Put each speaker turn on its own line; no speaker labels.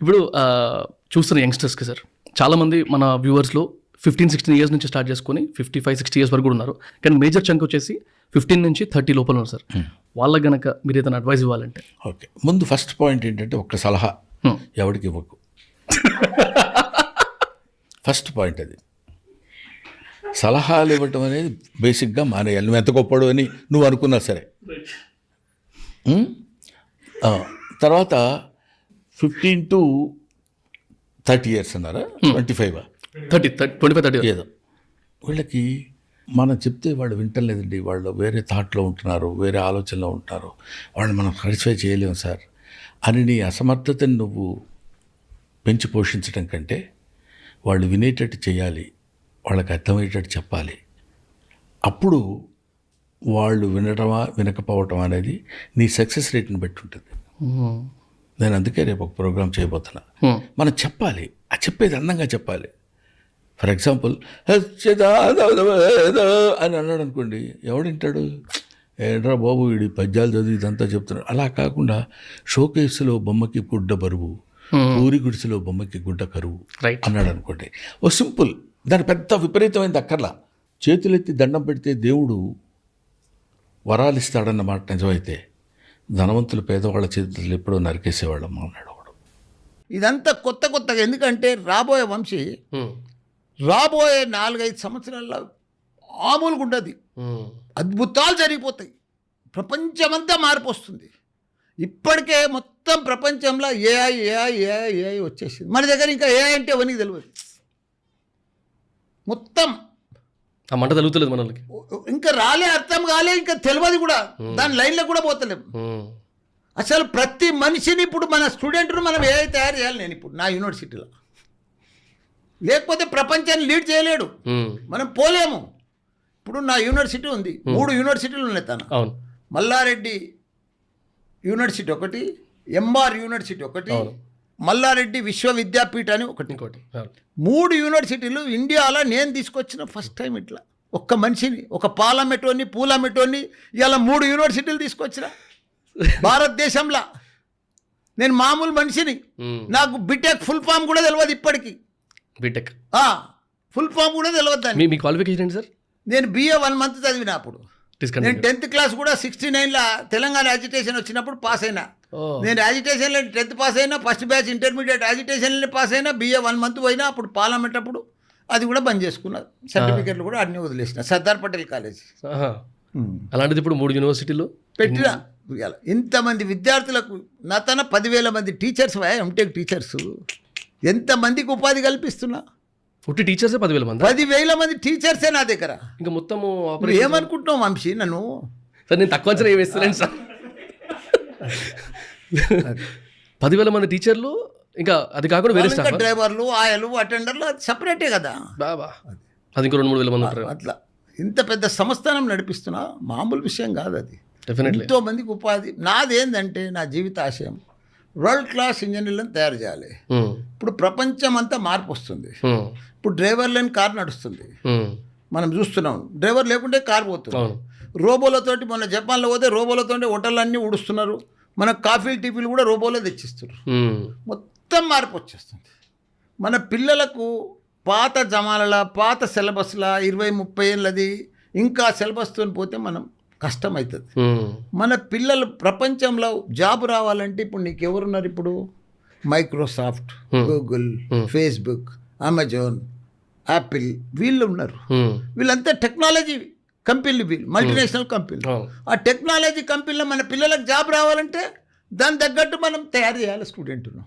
ఇప్పుడు చూస్తున్న యంగ్స్టర్స్కి సార్ చాలామంది మన వ్యూవర్స్లో 15-16 ఇయర్స్ నుంచి స్టార్ట్ చేసుకొని 55-60 ఇయర్స్ వరకు కూడా ఉన్నారు. కానీ మేజర్ చంక్ వచ్చేసి 15 నుంచి 30 లోపల ఉన్నారు సార్. వాళ్ళకి గనక మీరు ఏదైనా అడ్వైస్ ఇవ్వాలంటే?
ఓకే, ముందు ఫస్ట్ పాయింట్ ఏంటంటే ఒక్క సలహా ఎవరికి ఇవ్వకు. ఫస్ట్ పాయింట్ అది. సలహాలు ఇవ్వటం అనేది బేసిక్గా మానేయాలి. నువ్వు ఎంత గొప్పడు అని నువ్వు అనుకున్నా సరే. తర్వాత 15 to 30 ఇయర్స్ అన్నారా? 25 ఏదో వీళ్ళకి మనం చెప్తే వాళ్ళు వింటలేదండి. వాళ్ళు వేరే థాట్లో ఉంటున్నారు, వేరే ఆలోచనలో ఉంటున్నారు, వాళ్ళు మనం సాటిస్ఫై చేయలేము సార్ అని నీ అసమర్థతను నువ్వు పెంచి పోషించడం కంటే వాళ్ళు వినేటట్టు చేయాలి, వాళ్ళకి అర్థమయ్యేటట్టు చెప్పాలి. అప్పుడు వాళ్ళు వినడమా వినకపోవటం అనేది నీ సక్సెస్ రేట్ని బట్టి ఉంటుంది. నేను అందుకే రేపు ఒక ప్రోగ్రామ్ చేయబోతున్నా. మనం చెప్పాలి, ఆ చెప్పేది అందంగా చెప్పాలి. ఫర్ ఎగ్జాంపుల్ అని అన్నాడు అనుకోండి, ఎవడింటాడు? ఏడ్రా బాబు వీడి పద్యాలు చదివి ఇదంతా చెప్తున్నాడు. అలా కాకుండా షోకేసులో బొమ్మకి గుడ్డ బరువు, ఊరి గుడిసెలో బొమ్మకి గుడ్డ కరువు అన్నాడు అనుకోండి. ఓ సింపుల్, దాని పెద్ద విపరీతమైనది అక్కర్లా. చేతులెత్తి దండం పెడితే దేవుడు వరాలు ఇస్తాడన్నమాట నిజమైతే ధనవంతులు పేదవాళ్ళ చేతులు ఎప్పుడో నరికేసేవాళ్ళం అన్నాడు వాడు.
ఇదంతా కొత్తగా, ఎందుకంటే రాబోయే వంశీ రాబోయే 4-5 సంవత్సరాల్లో మామూలుగా ఉండదు. అద్భుతాలు జరిగిపోతాయి, ప్రపంచమంతా మార్పు వస్తుంది. ఇప్పటికే మొత్తం ప్రపంచంలో ఏఐ వచ్చేసింది. మన దగ్గర ఇంకా ఏఐ అంటే ఎవరికి తెలియదు. మొత్తం
ఆ మంట తగులుతలేదు మనకి,
ఇంకా రాలే, అర్థం కాలే, ఇంకా తెలియదు కూడా, దాని లైన్లో కూడా పోతలేము. అసలు ప్రతి మనిషిని ఇప్పుడు మన స్టూడెంట్ను మనం ఏఐ తయారు చేయాలి. నేను ఇప్పుడు నా యూనివర్సిటీలో, లేకపోతే ప్రపంచాన్ని లీడ్ చేయలేడు, మనం పోలేము. ఇప్పుడు నా యూనివర్సిటీ ఉంది, 3 యూనివర్సిటీలు ఉన్నాయి. తన మల్లారెడ్డి యూనివర్సిటీ ఒకటి, ఎంఆర్ యూనివర్సిటీ ఒకటి, మల్లారెడ్డి విశ్వవిద్యాపీఠ అని ఒకటి. 3 యూనివర్సిటీలు ఇండియాలో నేను తీసుకొచ్చిన ఫస్ట్ టైం. ఇట్లా ఒక్క మనిషిని, ఒక పూలమెటోని ఇలా 3 యూనివర్సిటీలు తీసుకొచ్చిన భారతదేశంలో. నేను మామూలు మనిషిని, నాకు బీటెక్ ఫుల్ ఫామ్ కూడా తెలియదు ఇప్పటికీ.
బీటెక్
ఫుల్ ఫామ్ కూడా తెలియదు దాన్ని.
మీ క్వాలిఫికేషన్ ఏంటి సార్?
నేను BA 1 month చదివిన. అప్పుడు నేను 10th క్లాస్ కూడా 69లో తెలంగాణ యాజిటేషన్ వచ్చినప్పుడు పాస్ అయినా. నేను యాజిటేషన్లో 10th పాస్ అయినా, ఫస్ట్ బ్యాచ్ ఇంటర్మీడియట్ యాజిటేషన్లో పాస్ అయినా, BA 1 month పోయినా. అప్పుడు పార్లమెంట్ అప్పుడు అది కూడా బంద్ చేసుకున్నా, సర్టిఫికెట్లు కూడా అన్నీ వదిలేసిన. సర్దార్ పటేల్ కాలేజ్.
అలాంటిది ఇప్పుడు 3 యూనివర్సిటీలు
పెట్టినా. ఇంతమంది విద్యార్థులకు నా తన 10,000 మంది టీచర్స్, ఎంటెక్ టీచర్స్, ఎంతమందికి ఉపాధి కల్పిస్తున్నా.
టీచర్సే 10,000 మంది,
10,000 మంది టీచర్సే నా దగ్గర.
ఇంకా మొత్తం
ఏమనుకుంటున్నావు వంశీ నన్ను?
సార్ నేను తక్కువ అంచనా వేస్తున్నాను సార్. 10,000 మంది టీచర్లు, ఇంకా అది కాకుండా వేరే స్టాఫ్,
డ్రైవర్లు, ఆయలు, అటెండర్లు, అది సపరేటే కదా.
బాబా అది ఇంకా 2-3 వేల మంది ఉంటారు.
అట్లా ఇంత పెద్ద సంస్థానం నడిపిస్తున్నా, మామూలు విషయం కాదు అది. ఎంతో మందికి ఉపాధి. నాదేంటంటే నా జీవిత ఆశయం వరల్డ్ క్లాస్ ఇంజనీర్లను తయారు చేయాలి. ఇప్పుడు ప్రపంచం అంతా మార్పు వస్తుంది. ఇప్పుడు డ్రైవర్ లేని కార్ నడుస్తుంది, మనం చూస్తున్నాం. డ్రైవర్ లేకుంటే కార్ పోతుంది. రోబోలతోటి, మొన్న జపాన్లో పోతే రోబోలతోటి హోటళ్ళన్నీ ఉడుస్తున్నారు. మన కాఫీలు టీపీలు కూడా రోబోలో తెచ్చిస్తున్నారు. మొత్తం మార్పు వచ్చేస్తుంది. మన పిల్లలకు పాత జమానల, పాత సిలబస్లా 20-30 ఏళ్ళది ఇంకా సిలబస్తో పోతే మనం కష్టమవుతుంది. మన పిల్లలు ప్రపంచంలో జాబ్ రావాలంటే ఇప్పుడు నీకు ఎవరున్నారు? ఇప్పుడు Microsoft, Google, Facebook, Amazon, Apple, వీళ్ళు ఉన్నారు. వీళ్ళంతా టెక్నాలజీ కంపెనీలు, వీళ్ళు మల్టీనేషనల్ కంపెనీలు. ఆ టెక్నాలజీ కంపెనీలో మన పిల్లలకు జాబ్ రావాలంటే దాని తగ్గట్టు మనం తయారు చేయాలి స్టూడెంట్ను.